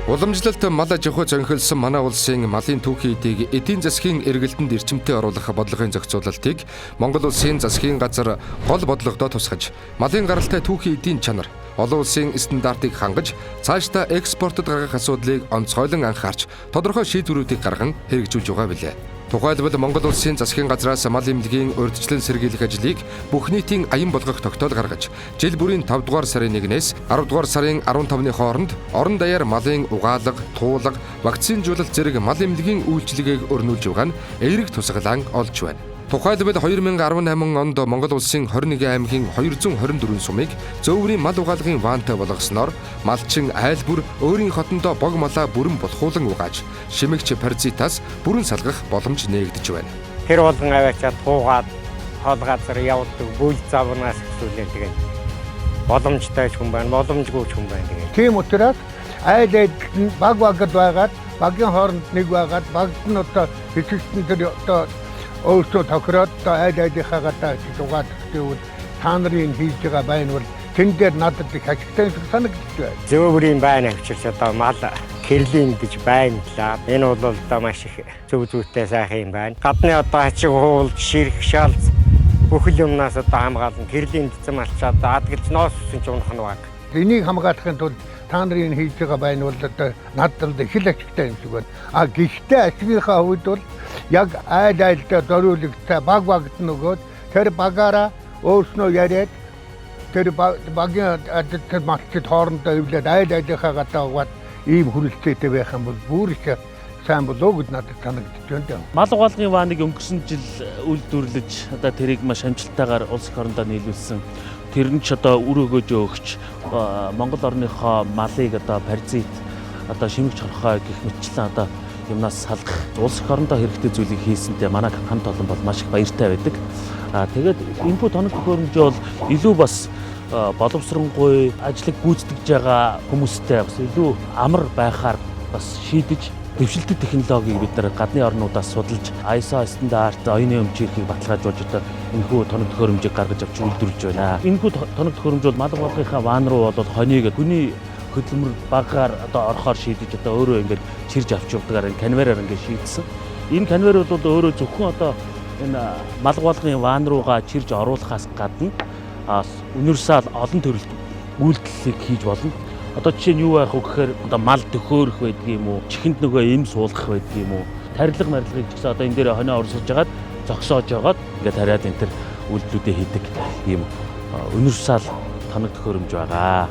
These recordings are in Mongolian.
Уламжлалт мал аж ахуй зохиолсон манай улсын малын түүхийн эдийг эдийн засгийн эргэлтэнд эрчимтэй оруулах бодлогын зохицуулалтыг Монгол улсын засгийн газар гол бодлогодоо тусгаж, малын гаралтай түүхийн эдийн чанар, олон улсын стандартыг хангаж, цаашдаа экспортод гаргах асуудлыг онцгойлон анхаарч, тодорхой шийдвэрүүдийг гарган хэрэгжүүлж байгаа билээ. Тухайлбал Монгол улсын засгийн газраас мал эмнэлгийн урьдчилан сэргийлэх ажлыг бүх нийтийн аян болгох тогтоол гаргаж, жил бүрийн 5 дугаар сарын 1-ээс 10 дугаар сарын 15-ны хооронд орон даяар малын угаалга, туулга, вакцинжуулалт зэрэг мал эмнэлгийн үйлчилгээг өрнүүлж байгаа нь эерэг тусгалаан олж байна. Тухайлбал 2018 онд Монгол улсын 21 аймгийн 224 сумыг зөөврийн мал угаалгын ваантай болгосноор малчин айл бүр өөрийн хотондоо бог малаа бүрэн булхуулан угааж, шимэгч паразитаас бүрэн салгах боломж нээгдэж байна. Тэр болгон аваачаад туугаад хоол газар явдаг бүл завнаас хэсүүлээ тэгээд боломжтой ч хүн байна, боломжгүй ч хүн байна тэгээд. Тийм учраас айл багад байгаад багийн хооронд нэг байгаад багт нь одоо хэсэгтэн тэр одоо өөрсдөө тохироод айл-айлынхаа гадаа угаад гэвэл та нарын хийж байгаа байна бол тэн дээр надад их ашигтай санагдаж байна. Зөөврийн байна авчирч одоо мал кэрлийн гэж байна лаа. Энэ бол одоо маш их зөв зүйтэй сайхан юм байна. Гадны одоо ачиг хуул, ширх, шалц бүх юмнаас одоо хамгаалan кэрлийн дэцэм алчаад адгалж ноос үсэн ч унах нь баг. Энийг хамгаалахын тулд та нарын хийж байгаа байна бол одоо надад их л ашигтай юм шиг байна. А гэхдээ ашигынхаа хувьд бол яг айл-айлтай зориулагдсан багт нөгөөд тэр багаараа өөрснөө яриад тэр багийн тэр малчид хоорондоо ивлээд айл-айлынхаа гадаа угаад ийм хүрэлцээтэй байх юм бол бүр их сайн болоо гэд надад санагдаж байна. Мал угаалгын вааныг өнгөрсөн жил үйлдвэрлэж одоо тэрийг маш амжилттайгаар улс орондоо нийлүүлсэн. Тэр нь ч одоо үр өгөөж өгч Монгол орныхоо малыг одоо паразит одоо шимэгч хорхой гэх мэтчлэн одоо юмнаас салгах улс орондоо хэрэгтэй зүйлийг хийсэнтэй манай хамт олон бол маш их баяртай байдаг. Тэгээд энэхүү тоног төхөөрөмж бол илүү бас боловсронгуй ажлыг гүйцэтгэж байгаа хүмүүстэй бас илүү амар байхаар бас шийдэж дэвшилтэт технологиг бид нар гадны орнуудаас судалж ISO стандарт оюуны өмчөөрхийг баталгаажуулж одоо энэхүү тоног төхөөрөмжийг гаргаж авч үйлдвэрлэж байна. Энэхүү тоног төхөөрөмж бол мал угаалгынхаа ваан руу бол хоныг хүний хөдөлмөр багаар одоо орохоор шийдэж одоо өөрөө ингээд чирж авч явдгаар энэ конвейераар ингээд шийдсэн. Энэ конвейер бол өөрөө зөвхөн одоо энэ мал угаалгын ваан руугаа чирж оруулахаас гадна универсал олон төрөлт үйлдэлийг хийж болно. Одоо жишээ нь юу байх вэ гэхээр одоо мал төхөөрөх байдаг юм уу? Чихэнд нөгөө эм суулгах байдаг юм уу? Тарилга марилгыг ч гэсэн одоо энэ дээр хоноо урсгаж хагаад зогсоож хагаад ингээд хариад энэ төр үйлдэлүүдээ хийдэг ийм универсал тоног төхөөрөмж байгаа.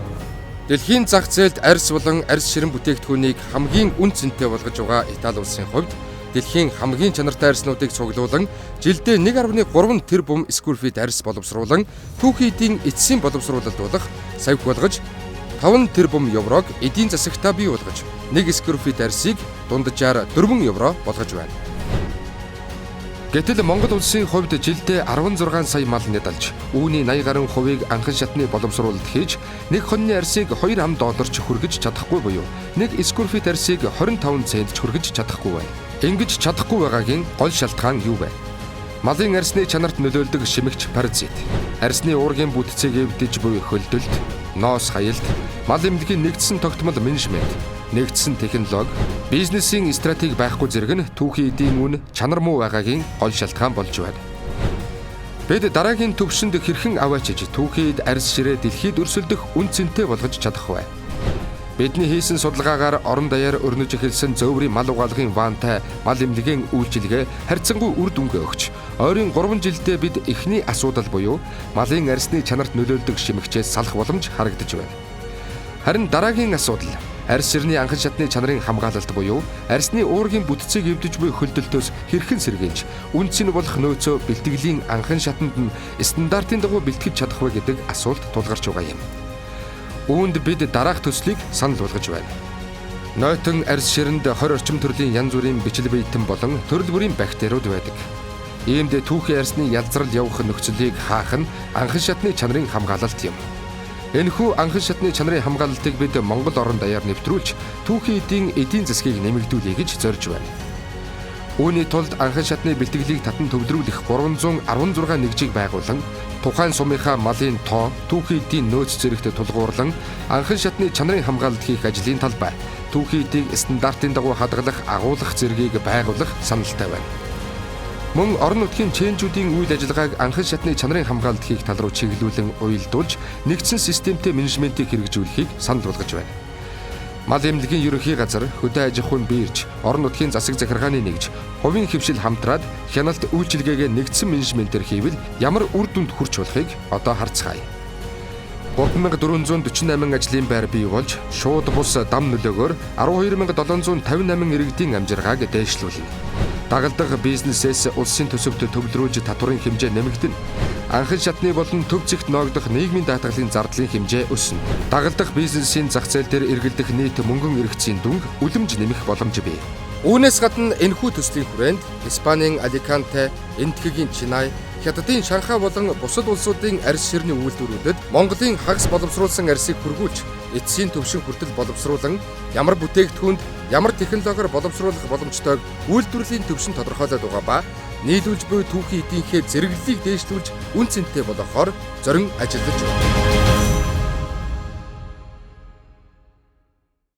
Дэлхийн зах зээлд арьс болон арьс ширэн бүтээгдэхүүнийг хамгийн үн цэнтэй болгож байгаа Итали улсын хувьд дэлхийн хамгийн чанартай арьснуудыг цуглуулан жилдээ 1.3 тэрбум сквер фит арьс боловсруулан түүхийн эдийн эцсийн боловсруулалт болох савь болгож 5 тэрбум еврог эдийн засагтаа бий болгож 1 сквер фит арьсыг дунджаар 4 евро болгож байна. Гэтэл Монгол улсын хувьд жилдээ 16 сая мал нэдалж, үүний 80 гаруй хувийг анхан шатны боловсруулалт хийж, нэг хоньны арьсыг 2 ам долларч хүргэж чадахгүй буюу нэг сквер фит арьсыг 25 центч хүргэж чадахгүй байна. Ингэж чадахгүй байгаагийн гол шалтгаан юу вэ? Малын арьсны чанарт нөлөөлдөг шимэгч паразит, арьсны уургийн бүтцийг эвдэж буй хөлдөлт, ноос хаялт, мал эмнэлгийн нэгдсэн тогтмол менежмент, нэгдсэн технологи, бизнесийн стратеги байхгүй зэрэг нь түүхийн эдийн үн чанар муу байгаагийн гол шалтгаан болж байна. Бид дараагийн төвшөнд хэрхэн аваачиж түүхийн арьс ширээ дэлхийд өрсөлдөх үн цэнтэй болгож чадах вэ? Бидний хийсэн судалгаагаар орон даяар өрнөж эхэлсэн зөөврийн мал угаалгын ваантай мал эмнэлгийн үйлчилгээ харьцангуй үр дүнгээ өгч, ойрын 3 жилдээ бид эхний асуудал буюу малын арьсны чанарт нөлөөлдөг шимэгчээс салах боломж харагдаж байна. Харин дараагийн асуудал арьс ширний анхан шатны чанарын хамгаалалт буюу арьсны уургийн бүтцийг эвдэж буй хөлдөлтөөс хэрхэн сэргийлж, үнц нь болох нөөцөө бэлтгэлийн анхан шатанд нь стандартын дагуу бэлтгэж чадах вэ гэдэг асуулт тулгарч байгаа юм. Үүнд бид дараах төслийг санал болгож байна. Нойтон арьс ширэнд 20 орчим төрлийн янз бүрийн бичил биетэн болон төрөл бүрийн бактериуд байдаг. Иймд түүхийн арьсны ялзрал явах нөхцөлийг хаах нь анхан шатны чанарын хамгаалалт юм. Энэхүү анхан шатны чанарын хамгаалалтыг бид Монгол орон даяар нэвтрүүлж, түүхийн эдийн засгийг нэмэгдүүлэе гэж зорж байна. Үүний тулд анхан шатны бэлтгэлийг татан төвлөрүүлэх 316 нэгжийг байгуулан тухайн сумынхаа малын тоо, түүхийн эдийн нөөц зэрэгт тулгуурлан анхан шатны чанарын хамгаалалт хийх ажлын талбай, түүхийн эдийг стандартын дагуу хадгалах, агуулгах зэргийг байгуулах саналтай байна. Мөн орон нутгийн чэнжүүдийн үйл ажиллагааг анхан шатны чанарын хамгаалалт хийх тал руу чиглүүлэн уялдуулж, нэгдсэн системтэй менежментийг хэрэгжүүлэхийг санал болгож байна. Мал эмнэлгийн ерөнхий газар хөдөө аж ахуйн биерж, орон нутгийн засаг захиргааны нэгж, хувийн хэвшил хамтраад хяналт үйлчилгээгээ нэгдсэн менежментээр хийвэл ямар үр дүнд хүрч болохыг одоо харцгаая. 3448 ажлын байр бий болж, шууд бус дам нөлөөгөөр 12758 иргэдийн амжиргааг дээшлүүлнэ. Дагалдах бизнесээс улсын төсөвт төвлөрүүлж татварын хэмжээ нэмэгдэнэ. Анхан шатны болон төв зэгт ноогдох нийгмийн даатгалын зардлын хэмжээ өснө. Дагалдах бизнесийн зах зээл дээр эргэлдэх нийт мөнгөн эргэцийн дүнг үлэмж нэмэх боломж бий. Үүнээс гадна энэхүү төслийн хүрээнд Испанийн Аликанте, Энтхэгийн Чинай, Хятадын Шанхай болон бусад улсуудын арьс ширний үйлдвэрүүдэд Монголын хагас боловсруулсан арьсыг хөргүүлж, эцсийн төвшин хүртэл боловсруулан, ямар бүтээгдэхүүнд, ямар технологиор боловсруулах боломжтойг үйлдвэрлэлийн төвшин тодорхойлоод байгаа ба нийлүүлж буй түүхийн эдийнхээ зэрэглэлийг дээшлүүлж үн цэнтэй болгохоор зорин ажиллаж байна.